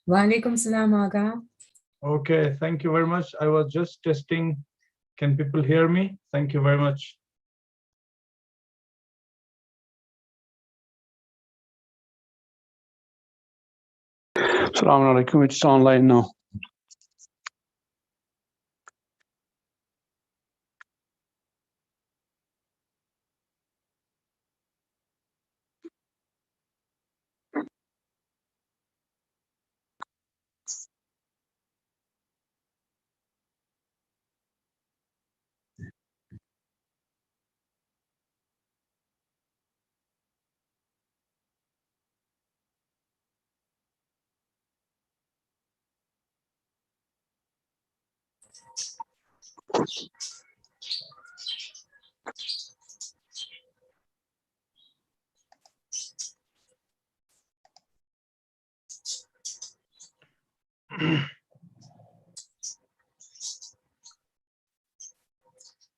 Walaikum salam, Aga. Okay, thank you very much. I was just testing. Can people hear me? Thank you very much. Assalamu alaikum. It's online now.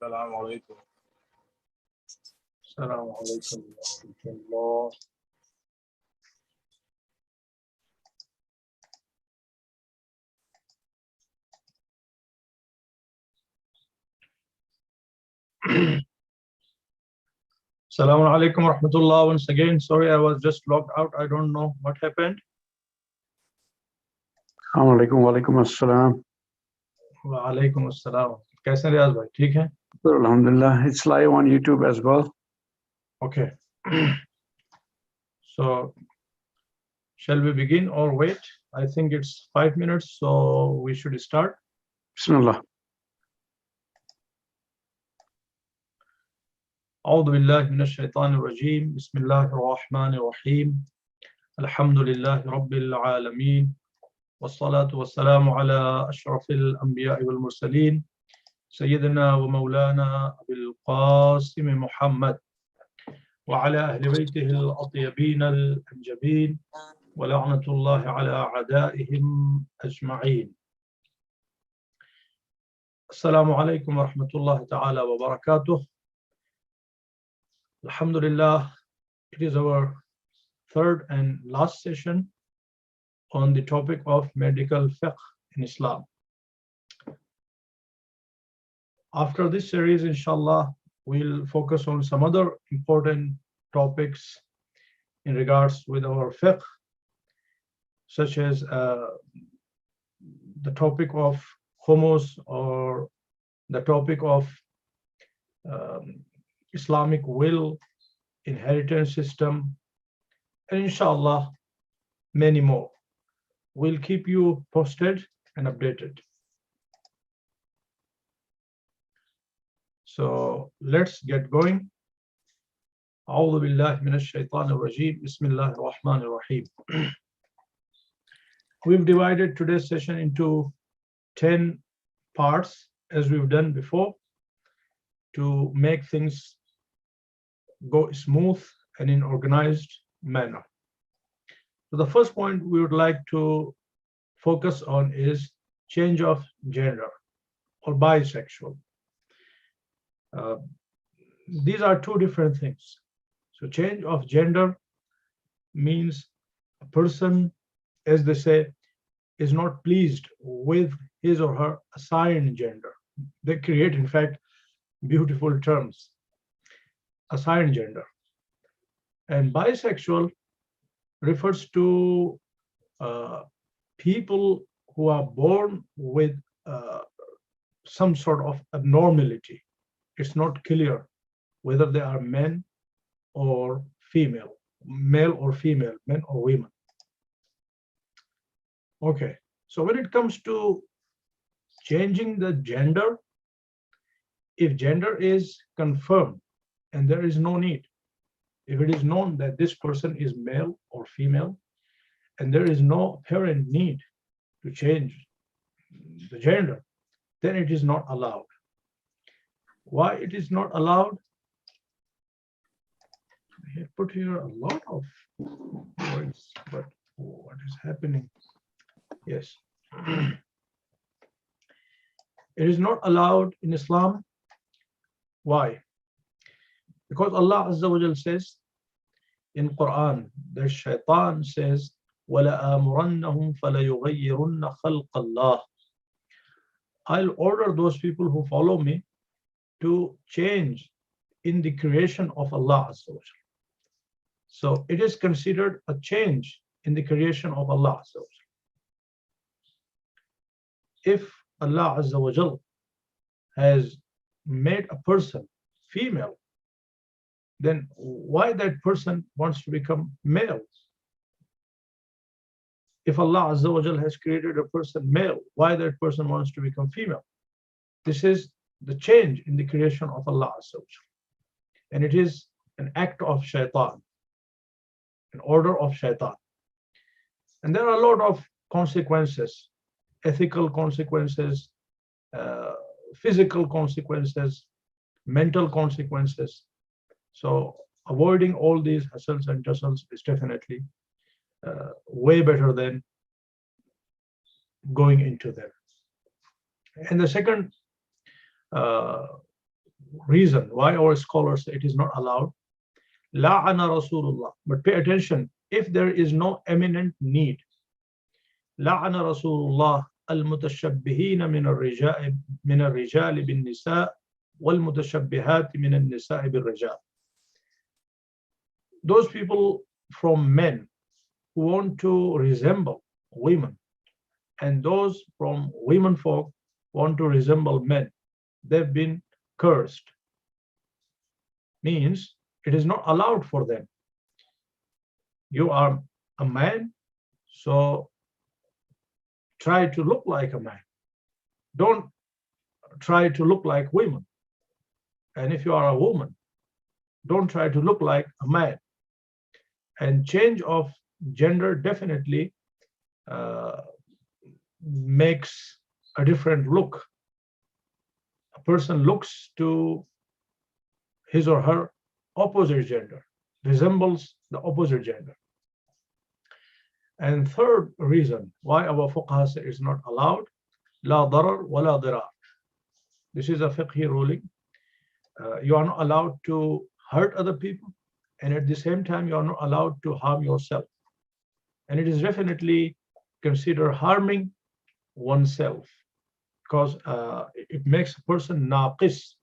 Assalamu alaikum. Assalamu alaikum wa rahmatullah. Assalamu alaikum wa rahmatullah. Once again, sorry, I was just logged out. I don't know what happened. Assalamu alaikum. Wa alaikum assalam. Wa alaikum assalam. कैसे हैं रियाज भाई? ठीक है? Alhamdulillah. It's live on YouTube as well. Okay. So, shall we begin or wait? I think it's 5 minutes, so we should start. Bismillah. أعوذ بالله من الشيطان الرجيم بسم الله الرحمن الرحيم الحمد لله رب العالمين والصلاة والسلام على أشرف الأنبياء والمرسلين سيدنا ومولانا أبي القاسم محمد وعلى أهل بيته الأطيبين الأنجبين ولعنة الله على أعدائهم أجمعين. السلام عليكم ورحمة الله تعالى وبركاته. Alhamdulillah, it is our third and last session on the topic of medical fiqh in Islam. After this series, inshallah, we'll focus on some other important topics in regards with our fiqh, such as the topic of homos or the topic of Islamic will, inheritance system, and inshallah, many more. We'll keep you posted and updated. So let's get going. أعوذ بالله من الشيطان الرجيم بسم الله الرحمن الرحيم. We've divided today's session into 10 parts, as we've done before, to make things go smooth and in organized manner. So the first point we would like to focus on is change of gender or bisexual. These are two different things. So change of gender means a person, as they say, is not pleased with his or her assigned gender. They create, in fact, beautiful terms. Assigned gender. And bisexual refers to people who are born with some sort of abnormality. It's not clear whether they are men or female, male or female, men or women. Okay, so when it comes to changing the gender, if gender is confirmed and there is no need, if it is known that this person is male or female and there is no apparent need to change the gender, then it is not allowed. Why it is not allowed? I have put here a lot of words, but what is happening? Yes. It is not allowed in Islam. Why? Because Allah Azza wa Jal says in Quran, the shaitan says, وَلَآمُرَنَّهُمْ فَلَيُغَيِّرُنَّ خَلْقَ اللَّهِ. I'll order those people who follow me to change in the creation of Allah Azza wa Jalla. So it is considered a change in the creation of Allah Azza wa Jalla. If Allah Azza wa Jalla has made a person female, then why that person wants to become male? If Allah Azza wa Jalla has created a person male, why that person wants to become female? This is the change in the creation of Allah Azza wa Jalla. And it is an act of shaitan, an order of shaitan. And there are a lot of consequences, ethical consequences, physical consequences, mental consequences. So avoiding all these hassles and tussles is definitely way better than going into them. And the second reason why our scholars say it is not allowed, la'ana Rasulullah. But pay attention, if there is no eminent need, la'ana Rasulullah al-mutashabbihina min al-rijal bin-nisa wal-mutashabbihat min al-nisa bil-rijal. Those people from men who want to resemble women, and those from women folk want to resemble men, they've been cursed. Means it is not allowed for them. You are a man, so try to look like a man. Don't try to look like women. And if you are a woman, don't try to look like a man. And change of gender definitely makes a different look. A person looks to his or her opposite gender, resembles the opposite gender. And third reason why our fuqaha say is not allowed, la darar wa la dirar. This is a fiqhi ruling. You are not allowed to hurt other people, and at the same time you are not allowed to harm yourself. And it is definitely considered harming oneself, because it makes a person naqis,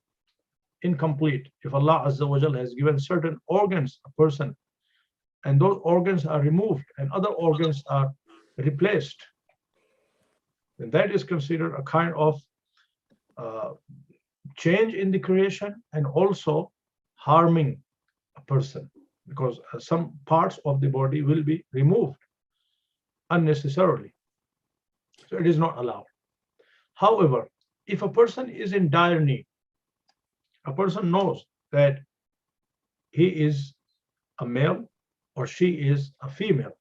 incomplete. If Allah Azza wa Jalla has given certain organs a person, and those organs are removed and other organs are replaced, then that is considered a kind of change in the creation and also harming a person, because some parts of the body will be removed unnecessarily. So it is not allowed. However, if a person is in dire need, a person knows that he is a male or she is a female,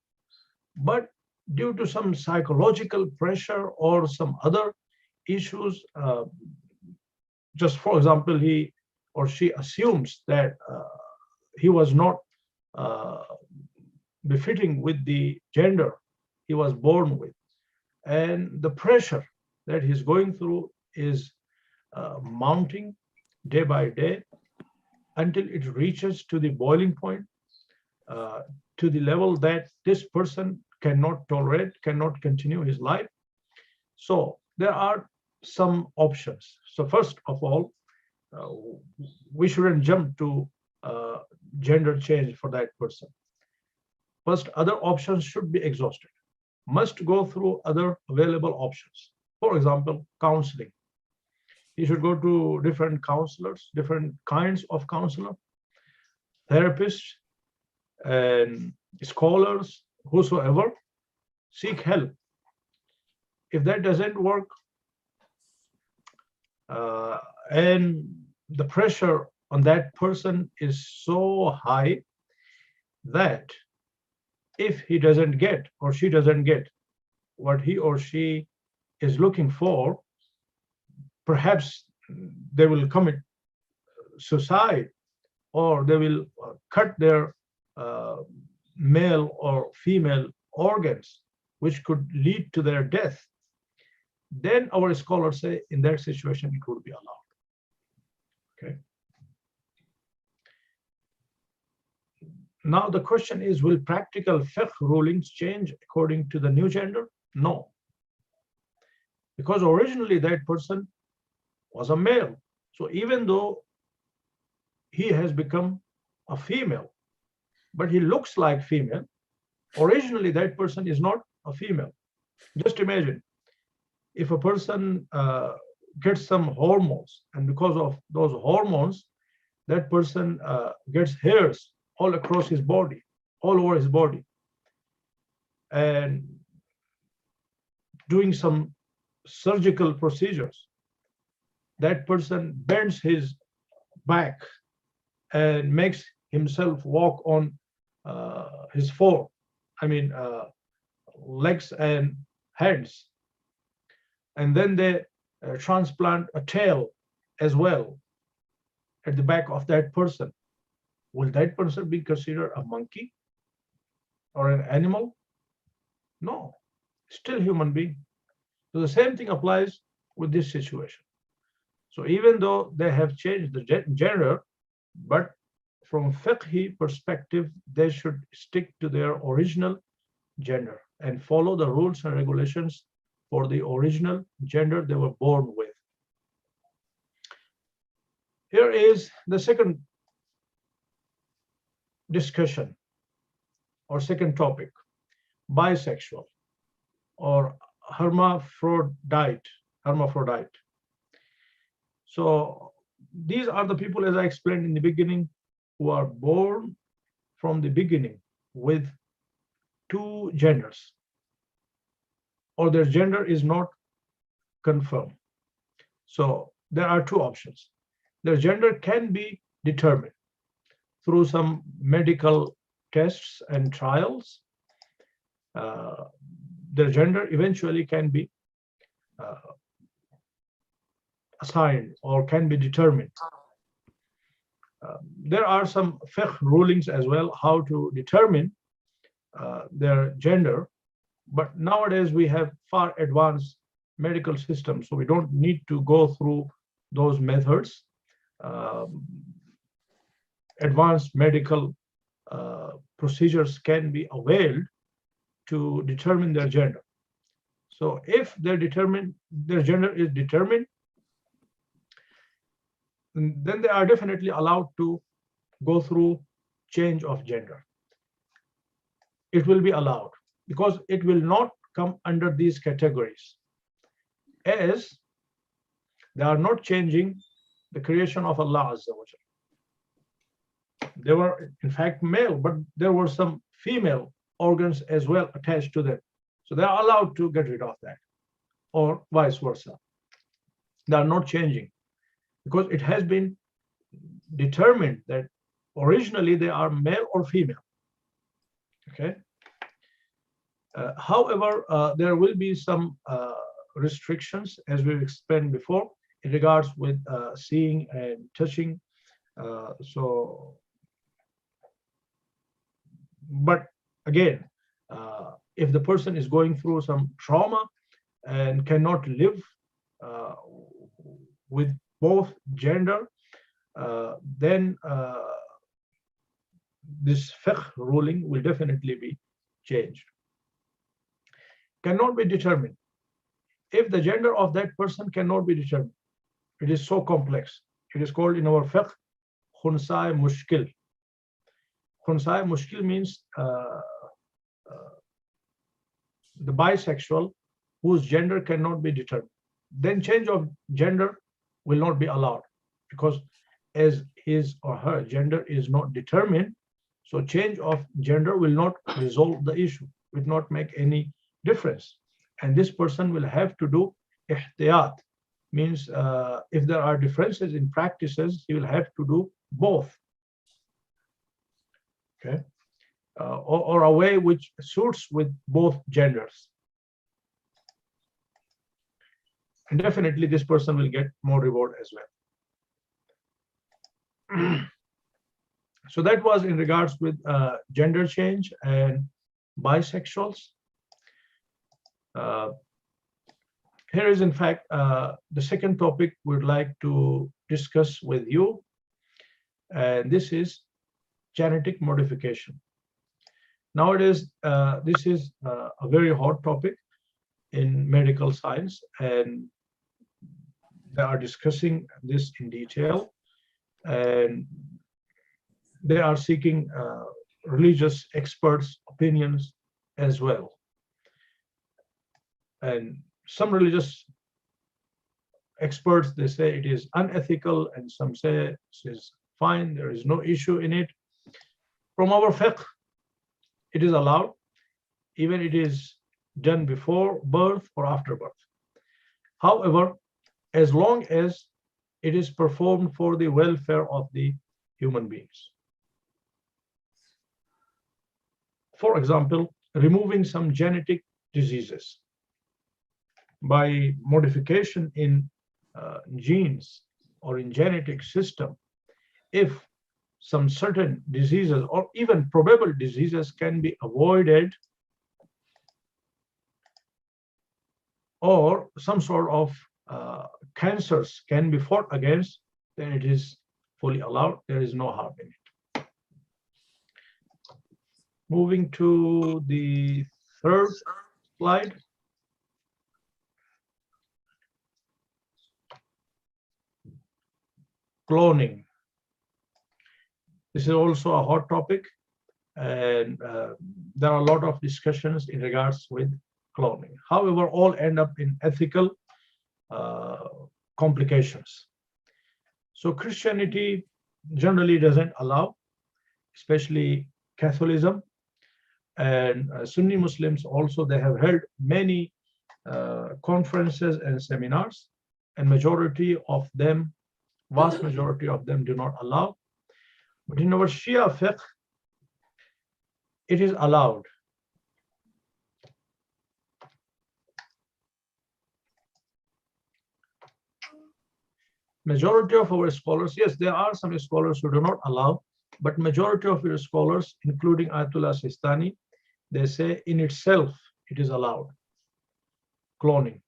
but due to some psychological pressure or some other issues, just for example, he or she assumes that he was not befitting with the gender he was born with, and the pressure that he's going through is mounting day by day until it reaches to the boiling point, to the level that this person cannot tolerate, cannot continue his life. So there are some options. So first of all, we shouldn't jump to gender change for that person. First, other options should be exhausted. Must go through other available options. For example, counseling. You should go to different counselors, different kinds of counselor, therapists, and scholars, whosoever. Seek help. If that doesn't work, and the pressure on that person is so high that if he doesn't get or she doesn't get what he or she is looking for, perhaps they will commit suicide, or they will cut their male or female organs, which could lead to their death. Then our scholars say in that situation it would be allowed. Okay. Now the question is, will practical fiqh rulings change according to the new gender? No, because originally that person was a male. So even though he has become a female, but he looks like female, originally that person is not a female. Just imagine if a person gets some hormones, and because of those hormones, that person gets hairs all across his body, all over his body, and doing some surgical procedures, that person bends his back and makes himself walk on his legs and hands, and then they transplant a tail as well at the back of that person. Will that person be considered a monkey or an animal? No, still human being. So the same thing applies with this situation. So even though they have changed the gender, but from fiqhi perspective, they should stick to their original gender and follow the rules and regulations for the original gender they were born with. Here is the second discussion or second topic: bisexual or hermaphrodite. So these are the people, as I explained in the beginning, who are born from the beginning with two genders, or their gender is not confirmed. So there are two options. Their gender can be determined through some medical tests and trials. Their gender eventually can be assigned or can be determined. There are some fiqh rulings as well, how to determine their gender, but nowadays we have far advanced medical systems, so we don't need to go through those methods. Advanced medical procedures can be availed to determine their gender. So if their gender is determined, then they are definitely allowed to go through change of gender. It will be allowed because it will not come under these categories, as they are not changing the creation of Allah Azza wa Jalla. They were in fact male, but there were some female organs as well attached to them. So they are allowed to get rid of that, or vice versa. They are not changing because it has been determined that originally they are male or female. Okay. However, there will be some restrictions, as we've explained before, in regards with seeing and touching. But again, if the person is going through some trauma and cannot live with both gender, then this fiqh ruling will definitely be changed. Cannot be determined. If the gender of that person cannot be determined, it is so complex. It is called in our fiqh khunsai mushkil. Khunsai mushkil means the bisexual whose gender cannot be determined. Then change of gender will not be allowed, because as his or her gender is not determined, so change of gender will not resolve the issue, will not make any difference. And this person will have to do ihtiyat, means if there are differences in practices, he will have to do both. Okay. Or a way which suits with both genders. And definitely this person will get more reward as well. So that was in regards with gender change and bisexuals. Here is in fact the second topic we'd like to discuss with you, and this is genetic modification. Nowadays, this is a very hot topic in medical science, and they are discussing this in detail, and they are seeking religious experts' opinions as well. And some religious experts, they say it is unethical, and some say it is fine, there is no issue in it. From our fiqh, it is allowed, even it is done before birth or after birth. However, as long as it is performed for the welfare of the human beings. For example, removing some genetic diseases by modification in genes or in genetic system, if some certain diseases or even probable diseases can be avoided, or some sort of cancers can be fought against, then it is fully allowed. There is no harm in it. Moving to the third slide. Cloning. This is also a hot topic, and there are a lot of discussions in regards with cloning. However, all end up in ethical complications. So Christianity generally doesn't allow, especially Catholicism, and Sunni Muslims also, they have held many conferences and seminars, and majority of them, vast majority of them, do not allow. But in our Shia fiqh, it is allowed. Majority of our scholars, yes, there are some scholars who do not allow, but majority of your scholars, including Ayatollah Sistani, they say in itself it is allowed, cloning.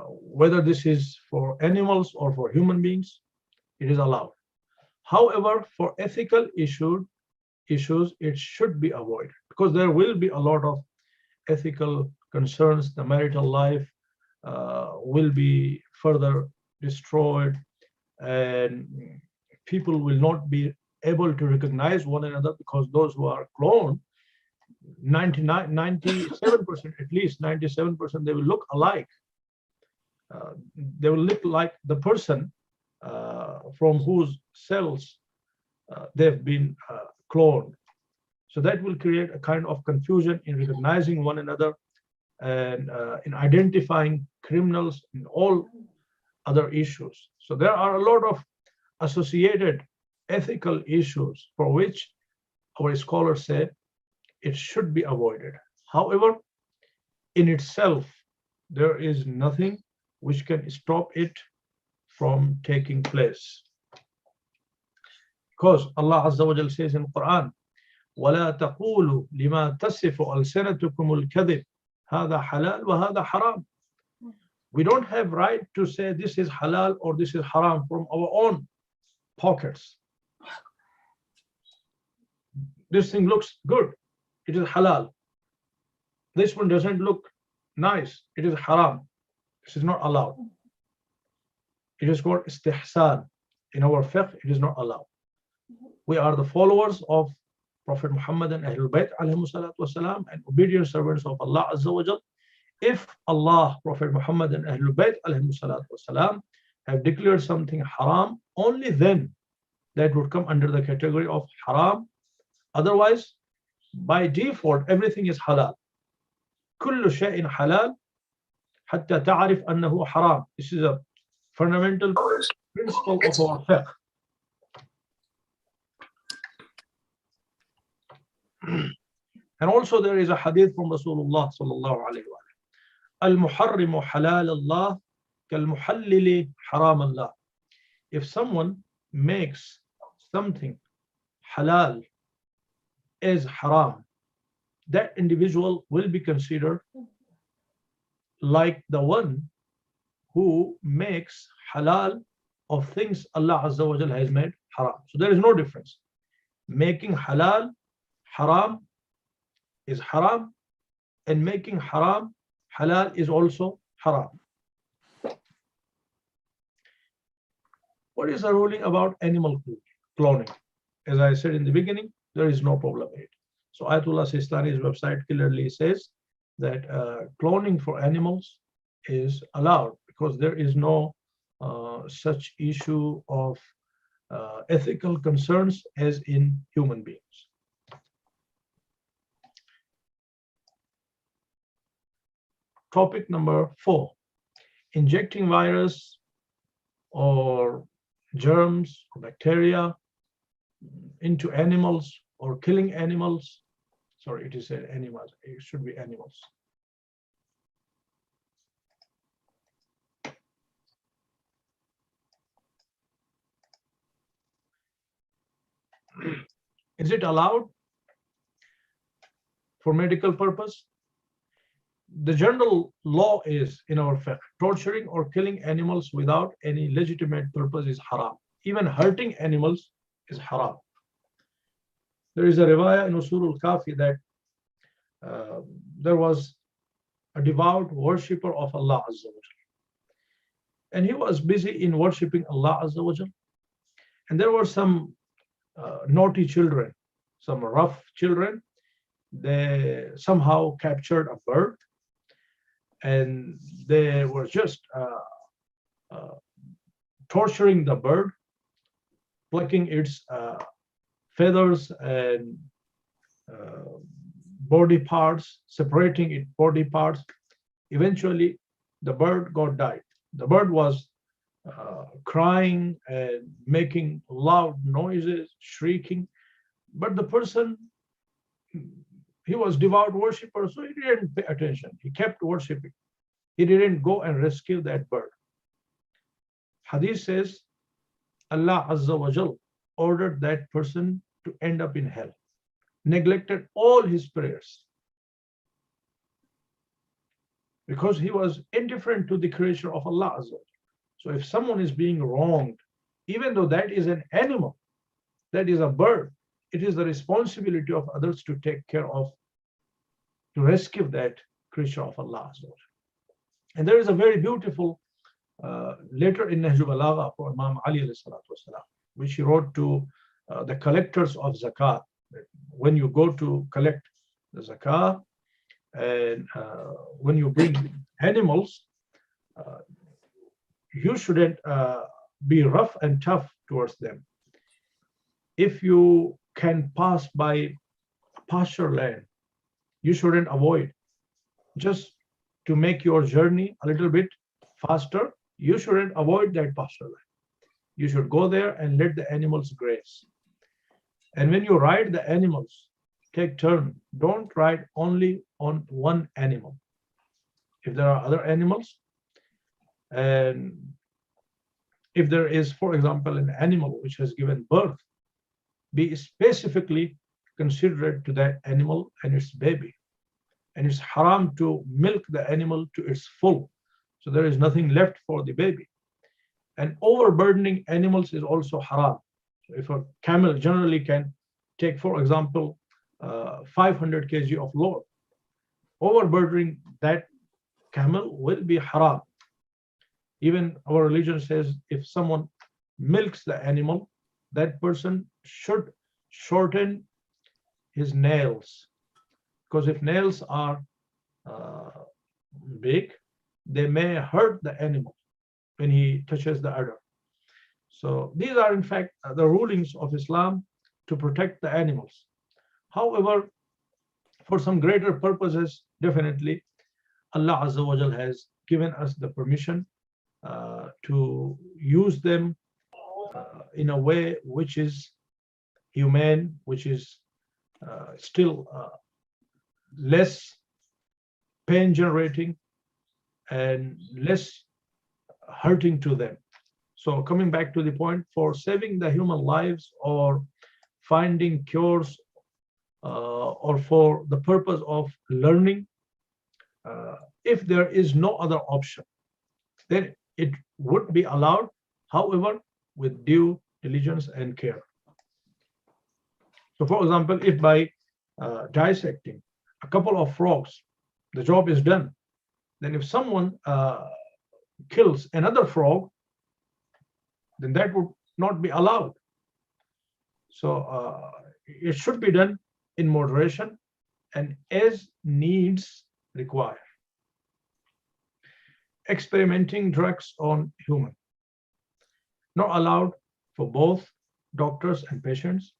Whether this is for animals or for human beings, it is allowed. However, for ethical issues, it should be avoided, because there will be a lot of ethical concerns. The marital life will be further destroyed, and people will not be able to recognize one another, because those who are cloned, 97%, at least 97%, they will look alike. They will look like the person from whose cells they've been cloned. So that will create a kind of confusion in recognizing one another, and in identifying criminals, and all other issues. So there are a lot of associated ethical issues for which our scholars say it should be avoided. However, in itself, there is nothing which can stop it from taking place. Because Allah Azza wa Jal says in Quran, وَلَا تَقُولُوا لِمَا تَصِفُ أَلْسِنَتُكُمُ الْكَذِبِ هَذَا حَلَالٌ وَهَذَا حَرَامٌ. We don't have right to say this is halal or this is haram from our own pockets. This thing looks good, it is halal. This one doesn't look nice, it is haram. This is not allowed. It is called istihsan. In our fiqh, it is not allowed. We are the followers of Prophet Muhammad and Ahlul Bayt alayhimu salatu wasalam, and obedient servants of Allah Azza wa Jal. If Allah, Prophet Muhammad and Ahlul Bayt alayhimu salatu wasalam have declared something haram, only then that would come under the category of haram. Otherwise, by default, everything is halal. كل شيء حلال حتى تعرف أنه حرام. This is a fundamental principle of our fiqh. And also there is a hadith from Rasulullah sallallahu alayhi wa sallam. Al-muharrimu halal Allah kal-muhallili haram Allah. If someone makes something halal as haram, that individual will be considered like the one who makes halal of things Allah Azza wa Jalla has made haram. So there is no difference. Making halal haram is haram, and making haram halal is also haram. What is the ruling about animal cloning? As I said in the beginning, there is no problem in it. So Ayatollah Sistani's website clearly says that cloning for animals is allowed because there is no such issue of ethical concerns as in human beings. Topic number 4, injecting virus or germs or bacteria into animals or killing animals. Sorry, it is animals. It should be animals. Is it allowed for medical purpose? The general law is in our fiqh, torturing or killing animals without any legitimate purpose is haram. Even hurting animals is haram. There is a riwayah in Usul al-Kafi that there was a devout worshipper of Allah Azza wa Jal, and he was busy in worshipping Allah Azza wa Jal, and there were some naughty children, some rough children. They somehow captured a bird, and they were just torturing the bird, plucking its feathers and body parts, separating its body parts. Eventually, the bird died. The bird was crying and making loud noises, shrieking, but the person, he was devout worshipper, so he didn't pay attention. He kept worshiping. He didn't go and rescue that bird. Hadith says Allah Azza wa Jal ordered that person to end up in hell, neglected all his prayers because he was indifferent to the creation of Allah Azza wa Jal. So if someone is being wronged, even though that is an animal, that is a bird, it is the responsibility of others to take care of, to rescue that creature of Allah Azza wa Jal. And there is a very beautiful letter in Nahj Balagha for Imam Ali alayhi salatu wasalam, which he wrote to the collectors of zakat. When you go to collect the zakat, and when you bring animals, you shouldn't be rough and tough towards them. If you can pass by pasture land, you shouldn't avoid. Just to make your journey a little bit faster, you shouldn't avoid that pasture land. You should go there and let the animals graze. And when you ride the animals, take turn. Don't ride only on one animal. If there are other animals, and if there is, for example, an animal which has given birth, be specifically considerate to that animal and its baby. And it's haram to milk the animal to its full. So there is nothing left for the baby. And overburdening animals is also haram. So if a camel generally can take, for example, 500 kg of load, overburdening that camel will be haram. Even our religion says if someone milks the animal, that person should shorten his nails, because if nails are big, they may hurt the animal when he touches the udder. So these are in fact the rulings of Islam to protect the animals. However, for some greater purposes, definitely Allah Azza wa Jal has given us the permission to use them in a way which is humane, which is still less pain generating and less hurting to them. So coming back to the point, for saving the human lives or finding cures or for the purpose of learning, if there is no other option, then it would be allowed, however, with due diligence and care. So for example, if by dissecting a couple of frogs, the job is done, then if someone kills another frog, then that would not be allowed. So it should be done in moderation and as needs require. Experimenting drugs on human, not allowed for both doctors and patients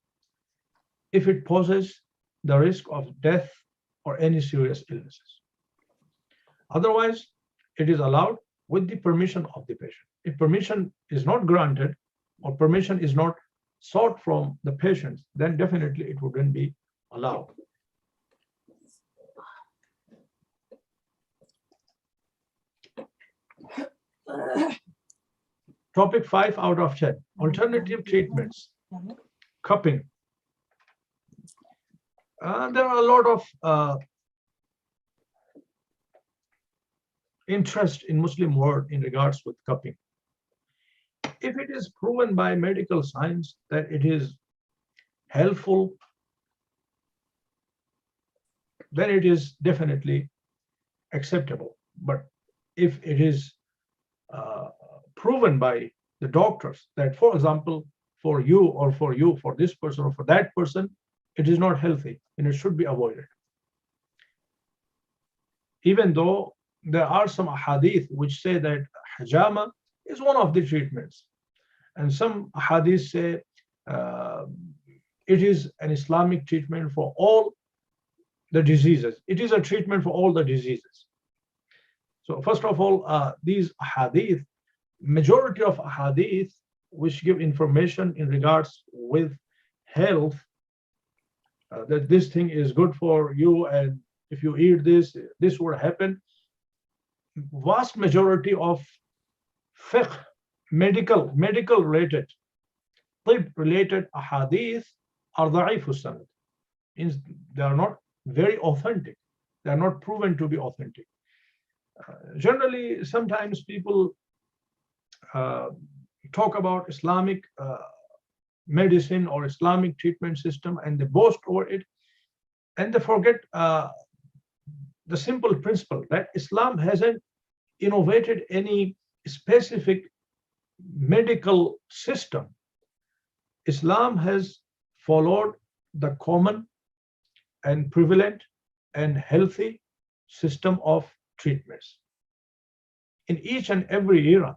if it poses the risk of death or any serious illnesses. Otherwise, it is allowed with the permission of the patient. If permission is not granted or permission is not sought from the patient, then definitely it wouldn't be allowed. Topic 5 out of 10, alternative treatments, cupping. There are a lot of interest in Muslim world in regards with cupping. If it is proven by medical science that it is helpful, then it is definitely acceptable. But if it is proven by the doctors that, for example, for you or for this person or for that person, it is not healthy and it should be avoided. Even though there are some hadith which say that hijama is one of the treatments, and some hadith say it is an Islamic treatment for all the diseases. It is a treatment for all the diseases. So first of all, these hadith, majority of hadith which give information in regards with health, that this thing is good for you and if you eat this, this will happen. Vast majority of fiqh, medical related, tib related hadith are da'if sanad. Means they are not very authentic. They are not proven to be authentic. Generally, sometimes people talk about Islamic medicine or Islamic treatment system and they boast over it, and they forget the simple principle that Islam hasn't innovated any specific medical system. Islam has followed the common and prevalent and healthy system of treatments in each and every era.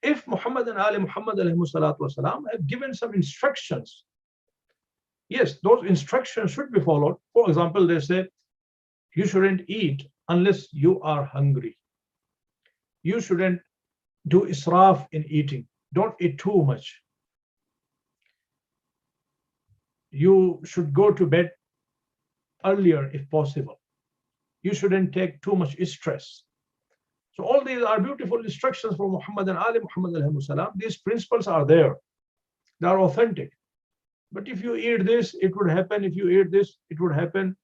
If Muhammad and Ali Muhammad والسلام, have given some instructions, yes, those instructions should be followed. For example, they say you shouldn't eat unless you are hungry. You shouldn't do israf in eating. Don't eat too much. You should go to bed earlier if possible. You shouldn't take too much stress. So all these are beautiful instructions from Muhammad and Ali Muhammad alayhi salam. These principles are there. They are authentic. But if you eat this, it would happen. If you eat this, it would happen.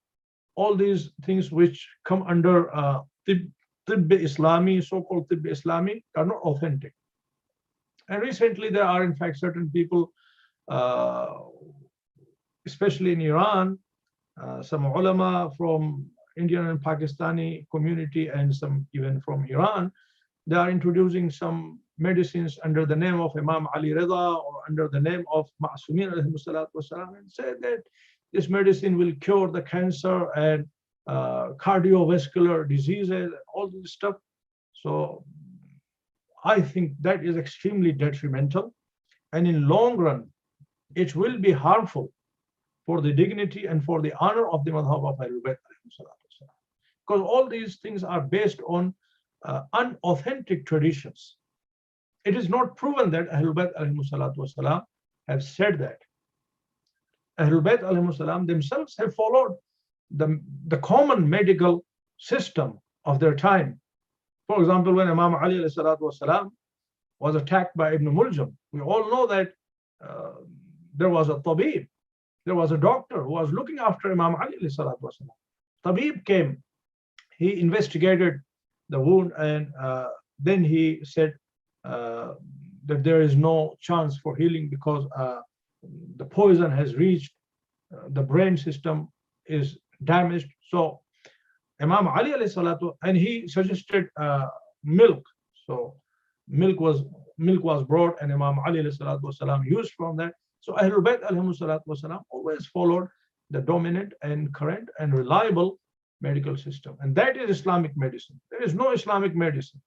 All these things which come under Tibb Islami, so-called Tibb Islami, are not authentic. And recently there are in fact certain people, especially in Iran, some ulama from Indian and Pakistani community and some even from Iran, they are introducing some medicines under the name of Imam Ali Reza or under the name of Ma'sumin alayhi salatu wasalam, and say that this medicine will cure the cancer and cardiovascular diseases, all this stuff. So I think that is extremely detrimental, and in long run, it will be harmful for the dignity and for the honor of the madhab of Ahlul Bayt, because all these things are based on unauthentic traditions. It is not proven that Ahlul Bayt have said that. Ahlul Bayt themselves have followed the common medical system of their time. For example, when Imam Ali was attacked by Ibn Muljam, we all know that there was a tabib, there was a doctor who was looking after Imam Ali. Tabib came, he investigated the wound, and then he said that there is no chance for healing because the poison has reached the brain system is damaged. So Imam Ali alayhi salatu, and he suggested milk. So milk was brought, and Imam Ali alayhi salatu wasalam used from that. So Ahlul Bayt alayhi salatu wasalam always followed the dominant and current and reliable medical system, and that is Islamic medicine. There is no Islamic medicine.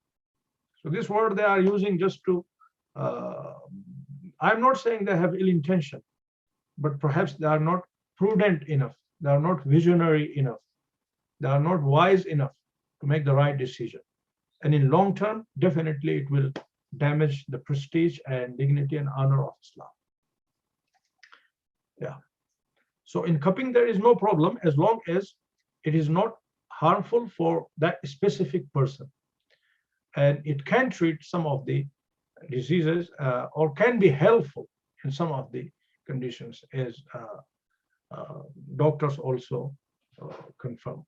So this word they are using just to. I'm not saying they have ill intention, but perhaps they are not prudent enough. They are not visionary enough. They are not wise enough to make the right decision. And in long term, definitely it will damage the prestige and dignity and honor of Islam. Yeah. So in cupping, there is no problem as long as it is not harmful for that specific person. And it can treat some of the diseases or can be helpful in some of the conditions, as doctors also confirm.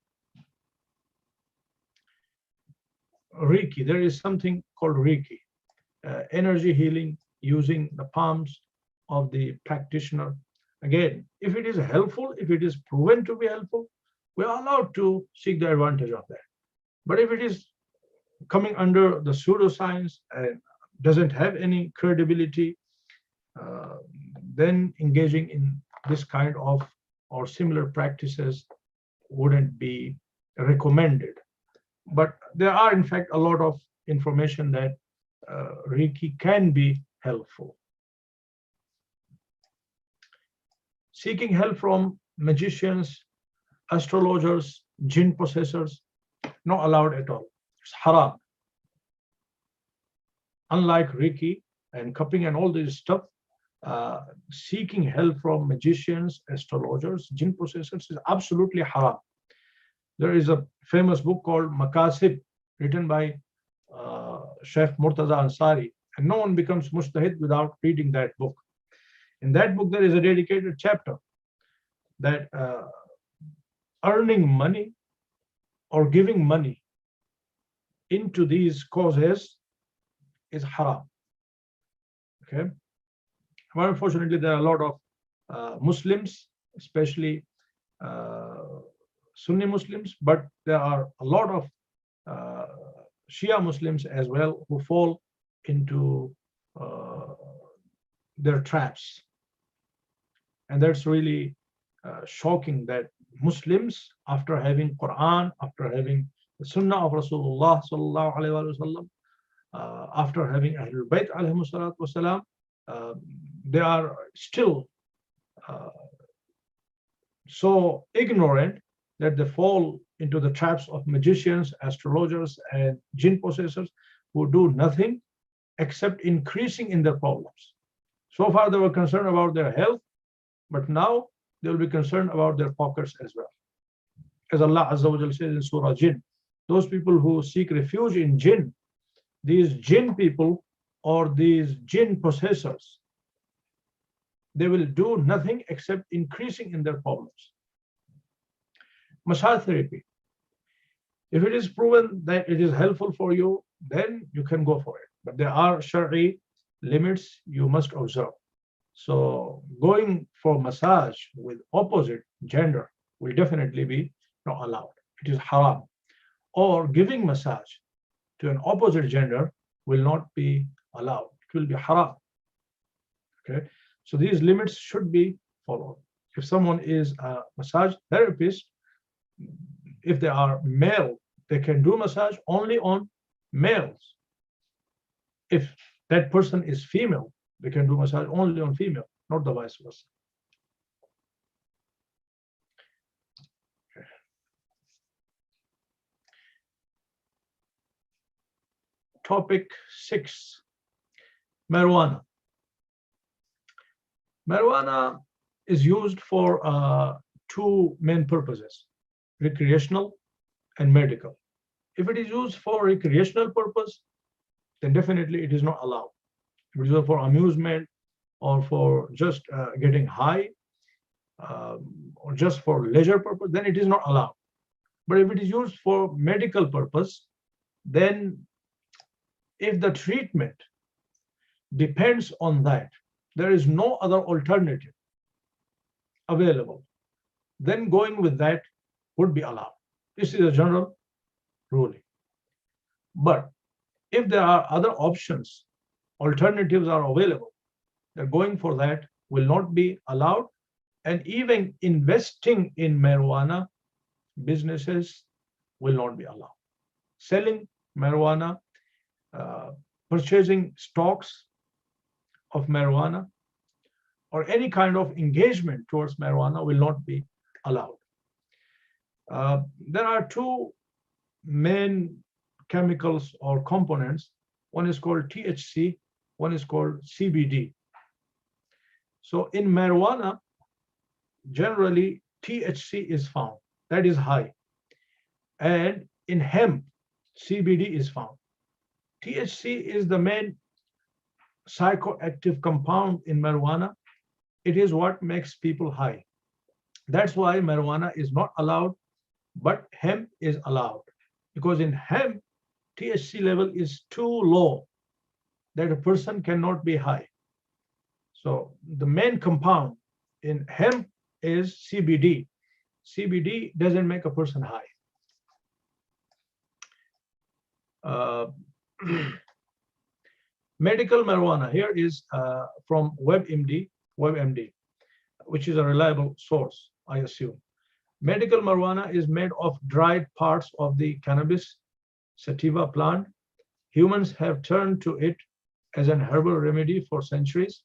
Reiki, there is something called Reiki, energy healing using the palms of the practitioner. Again, if it is helpful, if it is proven to be helpful, we are allowed to seek the advantage of that. But if it is coming under the pseudoscience and doesn't have any credibility, then engaging in this kind of or similar practices wouldn't be recommended. But there are, in fact, a lot of information that Reiki can be helpful. Seeking help from magicians, astrologers, jinn possessors, not allowed at all. It's haram. Unlike Reiki and cupping and all this stuff, seeking help from magicians, astrologers, jinn possessors is absolutely haram. There is a famous book called Makasib, written by Sheikh Murtaza Ansari, and no one becomes mujtahid without reading that book. In that book, there is a dedicated chapter that earning money or giving money into these causes is haram. Okay. But unfortunately, there are a lot of Muslims, especially Sunni Muslims, but there are a lot of Shia Muslims as well who fall into their traps. And that's really shocking that Muslims, after having Quran, after having the Sunnah of Rasulullah sallallahu alaihi wasallam, after having Ahlul Bayt alayhi salatu wasalam, they are still so ignorant that they fall into the traps of magicians, astrologers, and jinn possessors who do nothing except increasing in their problems. So far, they were concerned about their health, but now they will be concerned about their pockets as well. As Allah Azza wa Jalla says in Surah Jinn, those people who seek refuge in jinn, these jinn people or these jinn possessors, they will do nothing except increasing in their problems. Massage therapy. If it is proven that it is helpful for you, then you can go for it. But there are Shari'i limits you must observe. So going for massage with opposite gender will definitely be not allowed. It is haram. Or giving massage to an opposite gender will not be allowed. It will be haram. Okay. So these limits should be followed. If someone is a massage therapist, if they are male, they can do massage only on males. If that person is female, they can do massage only on female, not the vice versa. Okay. Topic 6, marijuana. Marijuana is used for two main purposes: recreational and medical. If it is used for recreational purpose, then definitely it is not allowed. If it is used for amusement or for just getting high or just for leisure purpose, then it is not allowed. But if it is used for medical purpose, then if the treatment depends on that, there is no other alternative. available, then going with that would be allowed. This is a general ruling. But if there are other options, alternatives are available, then going for that will not be allowed. And even investing in marijuana businesses will not be allowed. Selling marijuana, purchasing stocks of marijuana, or any kind of engagement towards marijuana will not be allowed. There are two main chemicals or components. One is called THC, one is called CBD. So in marijuana, generally THC is found, that is high. And in hemp, CBD is found. THC is the main psychoactive compound in marijuana. It is what makes people high. That's why marijuana is not allowed, but hemp is allowed. Because in hemp, THC level is too low that a person cannot be high. So the main compound in hemp is CBD. CBD doesn't make a person high. Medical marijuana here is from WebMD, which is a reliable source, I assume. Medical marijuana is made of dried parts of the cannabis sativa plant. Humans have turned to it as an herbal remedy for centuries,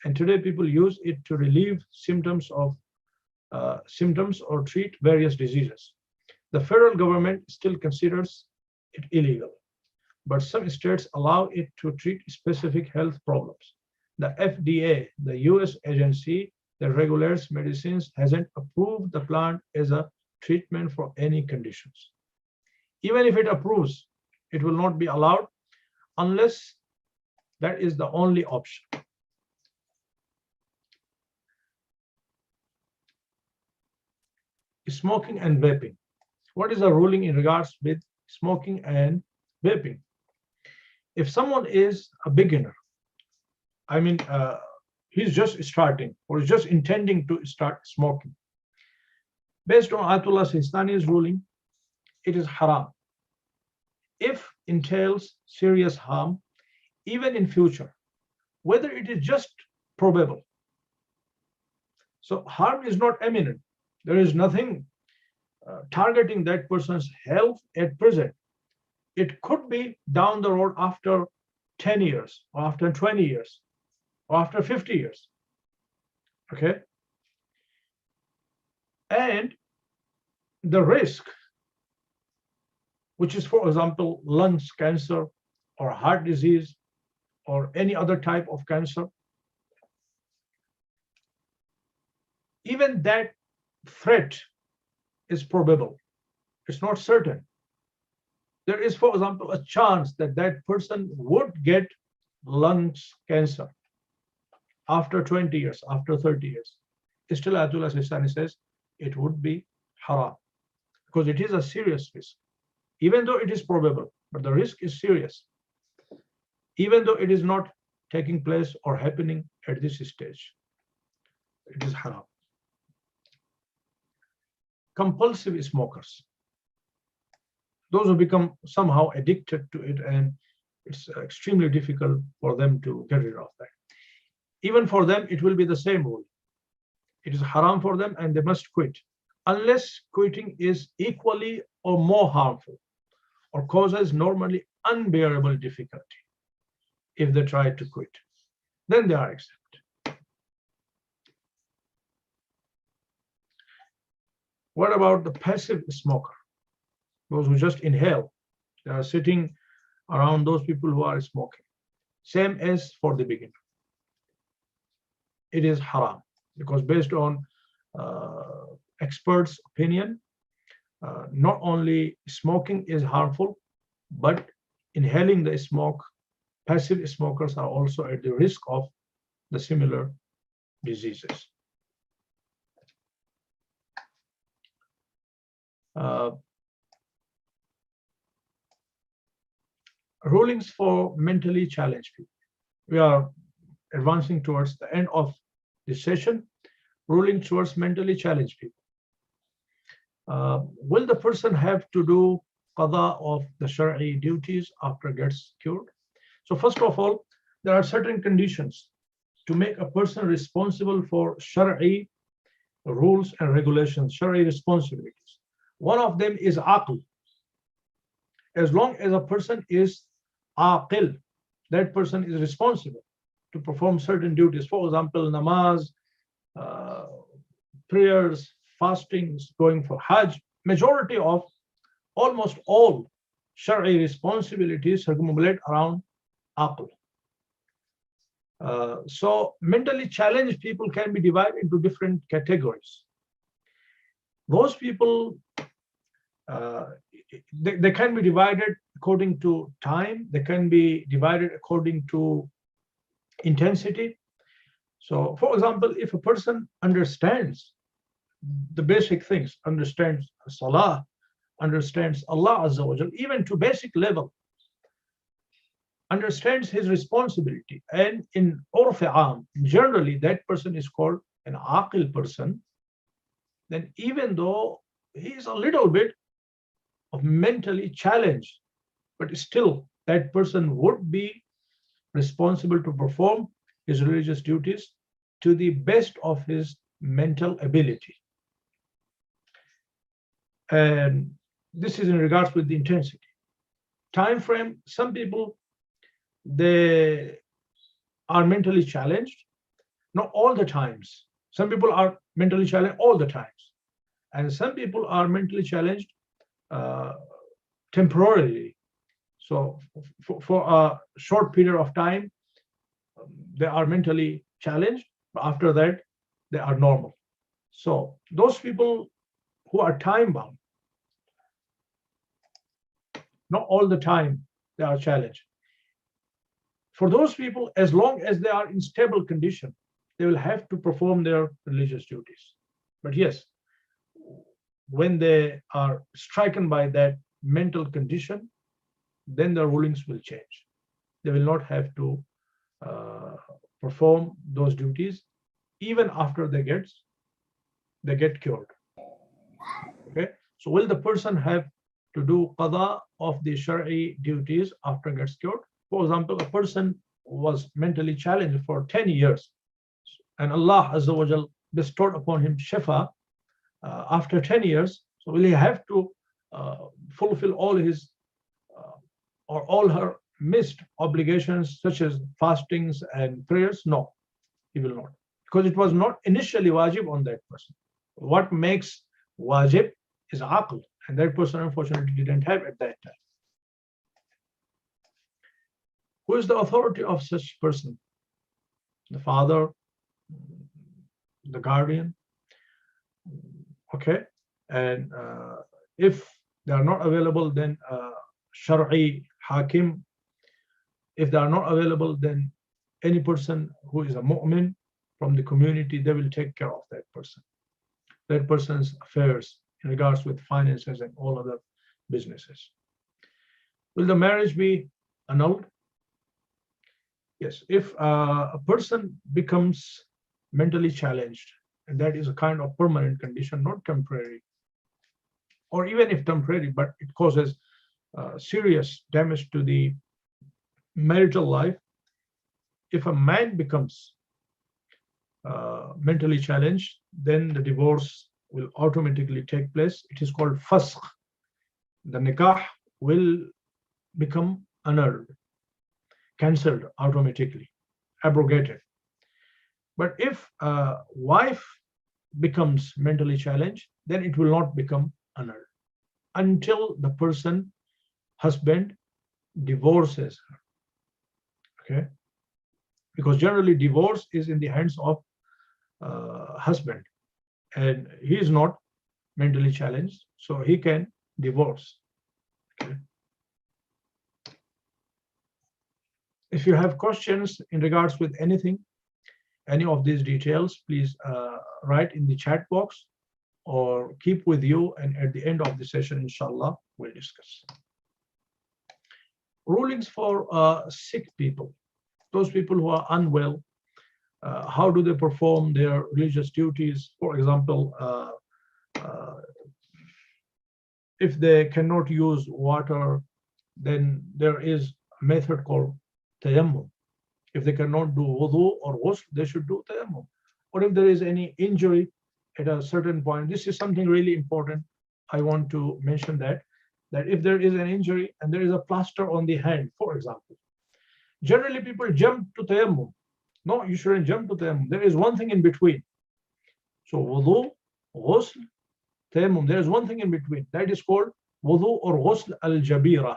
and today people use it to relieve symptoms or treat various diseases. The federal government still considers it illegal, but some states allow it to treat specific health problems. The FDA, the US agency that regulates medicines, hasn't approved the plant as a treatment for any conditions. Even if it approves, it will not be allowed unless that is the only option. Smoking and vaping. What is the ruling in regards with smoking and vaping? If someone is a beginner, I mean, he's just starting or is just intending to start smoking, based on Ayatollah Sistani's ruling, it is haram. If entails serious harm, even in future, whether it is just probable. So harm is not imminent. There is nothing targeting that person's health at present. It could be down the road after 10 years, or after 20 years, or after 50 years. Okay? And the risk, which is, for example, lungs cancer or heart disease or any other type of cancer, even that threat is probable. It's not certain. There is, for example, a chance that that person would get lungs cancer after 20 years, after 30 years. Still, Ayatollah Sistani says it would be haram because it is a serious risk. Even though it is probable, but the risk is serious. Even though it is not taking place or happening at this stage, it is haram. Compulsive smokers, those who become somehow addicted to it, and it's extremely difficult for them to get rid of that. Even for them, it will be the same rule. It is haram for them and they must quit, unless quitting is equally or more harmful or causes normally unbearable difficulty. If they try to quit, then they are exempt. What about the passive smoker? Those who just inhale. They are sitting around those people who are smoking. Same as for the beginner. It is haram because based on experts' opinion, not only smoking is harmful, but inhaling the smoke, passive smokers are also at the risk of the similar diseases. Rulings for mentally challenged people. We are advancing towards the end of this session. ruling towards mentally challenged people. Will the person have to do qada of the Shari'i duties after gets cured? So first of all, there are certain conditions to make a person responsible for Shari'i rules and regulations, Shari'i responsibilities. One of them is aql. As long as a person is aqil, that person is responsible to perform certain duties. For example, namaz, prayers, fastings, going for Hajj. Majority of almost all Shari'i responsibilities circumambulate around aql. So mentally challenged people can be divided into different categories. Those people, they can be divided according to time, they can be divided according to intensity. So for example, if a person understands the basic things, understands salah, understands Allah Azza wa Jal, even to basic level, understands his responsibility, and in urf aam, generally that person is called an aqil person, then even though he is a little bit of mentally challenged, but still that person would be responsible to perform his religious duties to the best of his mental ability. And this is in regards with the intensity. Time frame, some people, they are mentally challenged, not all the times. Some people are mentally challenged all the times. And some people are mentally challenged temporarily. So for a short period of time, they are mentally challenged, but after that, they are normal. So those people who are time bound, not all the time they are challenged. For those people, as long as they are in stable condition, they will have to perform their religious duties. But yes, when they are stricken by that mental condition, then their rulings will change. They will not have to perform those duties even after they get cured. Okay, so will the person have to do qada of the Shari'i duties after gets cured? For example, a person was mentally challenged for 10 years, and Allah Azza wa Jal bestowed upon him shifa after 10 years. So will he have to fulfill all his or all her missed obligations, such as fastings and prayers? No, he will not, because it was not initially wajib on that person. What makes wajib is aql, and that person unfortunately didn't have at that time. Who is the authority of such person? The father, the guardian. Okay, and if they are not available, then Shar'i Hakim. If they are not available, then any person who is a mu'min from the community, they will take care of that person, that person's affairs in regards with finances and all other businesses. Will the marriage be annulled? Yes, if a person becomes mentally challenged, and that is a kind of permanent condition, not temporary, or even if temporary, but it causes serious damage to the marital life. If a man becomes mentally challenged, then the divorce will automatically take place. It is called fasq. The nikah will become annulled, cancelled automatically, abrogated. But if a wife becomes mentally challenged, then it will not become annulled until the person, husband, divorces her. Okay, because generally divorce is in the hands of husband, and he is not mentally challenged, so he can divorce. Okay. If you have questions in regards with anything, any of these details, please write in the chat box or keep with you, and at the end of the session, inshallah, we'll discuss. Rulings for sick people, those people who are unwell, How do they perform their religious duties? For example, if they cannot use water, then there is a method called tayammum. If they cannot do wudu or ghusl, they should do tayammum. Or if there is any injury at a certain point, this is something really important. I want to mention that if there is an injury and there is a plaster on the hand, for example, generally people jump to tayammum. No, you shouldn't jump to tayammum. There is one thing in between. So wudu, ghusl, tayammum, there is one thing in between. That is called wudu or ghusl al-jabira.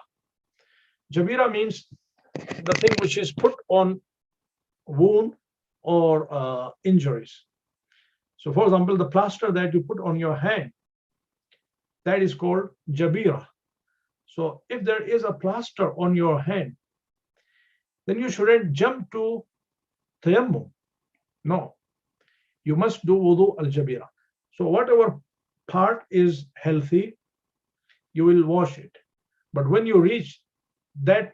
Jabira means the thing which is put on wound or injuries. So for example, the plaster that you put on your hand, that is called jabira. So if there is a plaster on your hand, then you shouldn't jump to tayammum. No, you must do wudu al-jabira. So whatever part is healthy, you will wash it. But when you reach that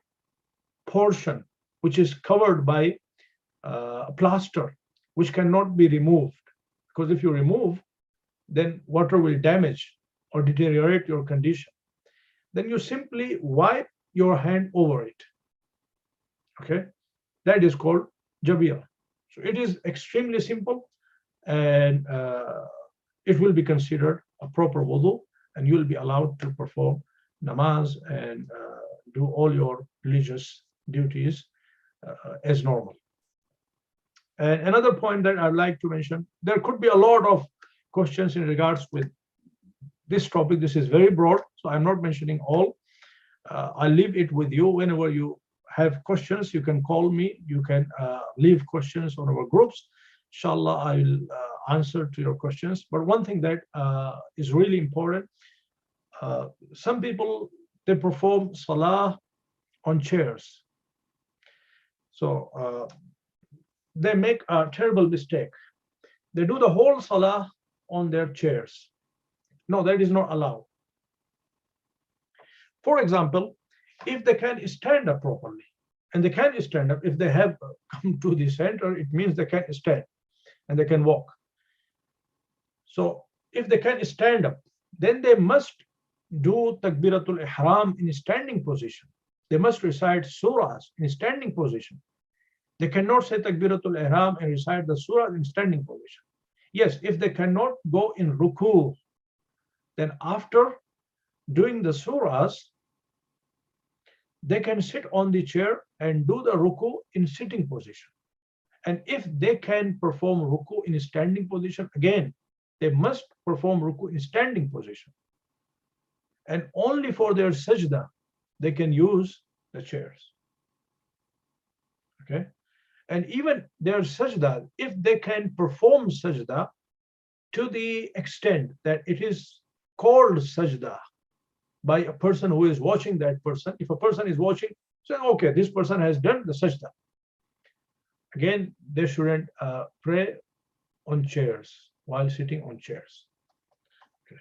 portion which is covered by a plaster, which cannot be removed, because if you remove, then water will damage or deteriorate your condition, then you simply wipe your hand over it. Okay, that is called jabira. So it is extremely simple, and it will be considered a proper wudu, and you will be allowed to perform namaz and do all your religious duties as normal. And another point that I'd like to mention, there could be a lot of questions in regards with this topic. This is very broad, so I'm not mentioning all. I'll leave it with you. Whenever you have questions, you can call me. You can leave questions on our groups. Inshallah, I will answer to your questions. But one thing that is really important, some people, they perform salah on chairs. So they make a terrible mistake. They do the whole salah on their chairs. No, that is not allowed. For example, if they can stand up properly, and they can stand up, if they have come to the center, it means they can stand and they can walk. So if they can stand up, then they must do takbiratul ihram in standing position. They must recite surahs in standing position. They cannot say takbiratul ihram and recite the surah in standing position. Yes, if they cannot go in ruku, then after doing the surahs, they can sit on the chair and do the ruku in sitting position. And if they can perform ruku in standing position, again, they must perform ruku in standing position. And only for their sajda, they can use the chairs. Okay? And even their sajda, if they can perform sajda to the extent that it is called sajda by a person who is watching that person, if a person is watching, say, okay, this person has done the sajda. Again, they shouldn't pray on chairs while sitting on chairs. Okay.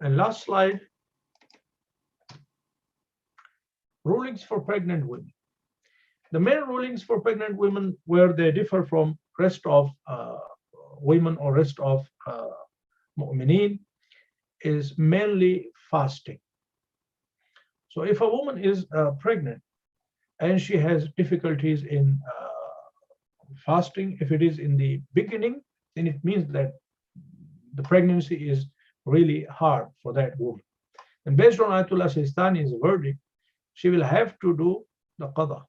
And last slide, rulings for pregnant women. The main rulings for pregnant women, where they differ from rest of women or rest of mu'mineen, is mainly fasting. So if a woman is pregnant and she has difficulties in fasting, if it is in the beginning, then it means that the pregnancy is really hard for that woman. And based on Ayatollah Sistani's verdict, she will have to do the qada.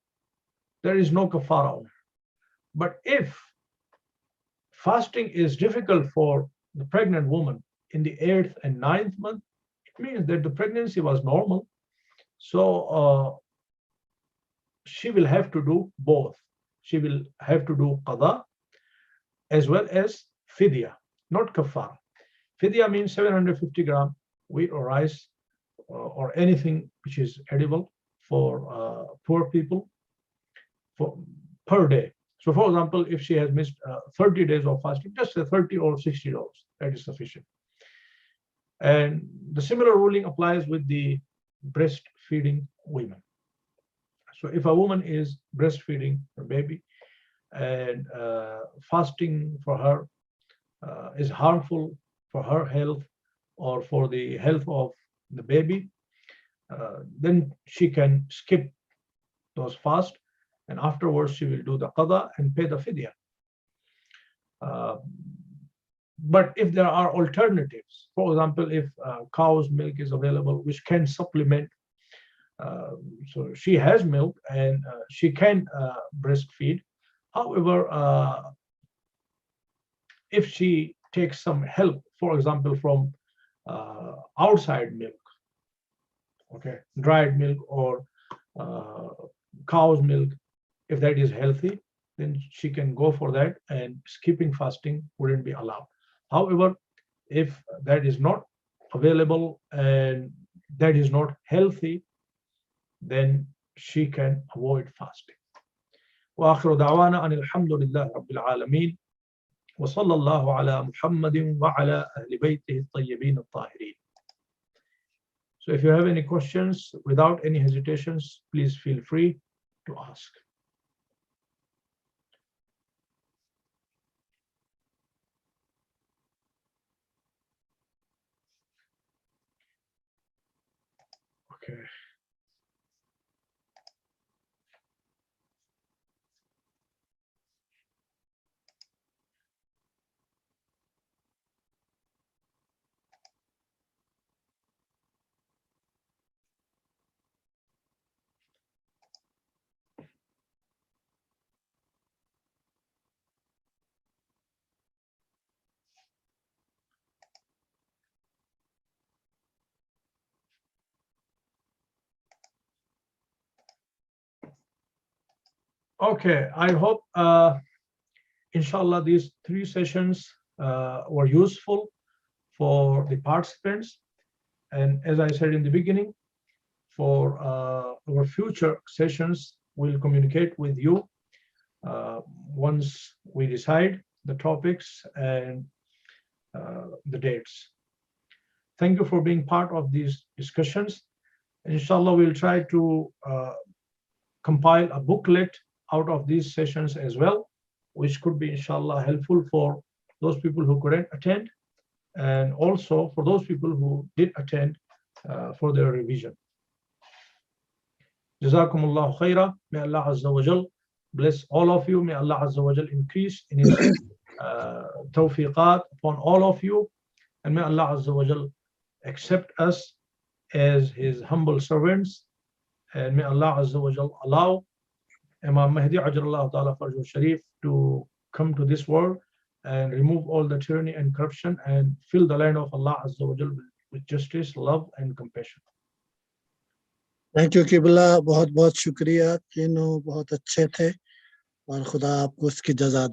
There is no kafara on her. But if fasting is difficult for the pregnant woman in the 8th and 9th month, it means that the pregnancy was normal. So she will have to do both. She will have to do qada as well as fidya, not kafara. Fidya means 750 gram wheat or rice or anything which is edible for poor people per day. So for example, if she has missed 30 days of fasting, just say 30 or 60 days, that is sufficient. And the similar ruling applies with the breastfeeding women. So if a woman is breastfeeding her baby and fasting for her is harmful for her health or for the health of the baby, then she can skip those fasts, and afterwards she will do the qada and pay the fidya. But if there are alternatives, for example, if cow's milk is available, which can supplement, so she has milk and she can breastfeed. However, if she takes some help, for example, from outside milk, okay, dried milk or cow's milk, if that is healthy, then she can go for that, and skipping fasting wouldn't be allowed. However, if that is not available and that is not healthy, then she can avoid fasting. وآخر دعوانا أن الحمد لله رب العالمين وصلى الله على محمد وعلى أهل بيته الطيبين الطاهرين. So if you have any questions, without any hesitations, please feel free to ask. Okay. Okay, I hope, inshallah, these 3 sessions were useful for the participants. And as I said in the beginning, for our future sessions, we'll communicate with you once we decide the topics and the dates. Thank you for being part of these discussions. Inshallah, we'll try to compile a booklet out of these sessions as well, which could be, inshallah, helpful for those people who couldn't attend, and also for those people who did attend for their revision. Jazakumullah khaira. May Allah Azza wa Jal bless all of you. May Allah Azza wa Jal increase in His tawfiqat upon all of you. And may Allah Azza wa Jal accept us as His humble servants. And may Allah Azza wa Jal allow Imam Mahdi Ajrallah Ta'ala Farjul Sharif to come to this world and remove all the tyranny and corruption and fill the land of Allah Azza wa Jal with justice, love and compassion. Thank you किबला, बहुत बहुत शुक्रिया, तीनों बहुत अच्छे थे और खुदा आपको उसकी जज़ा दे।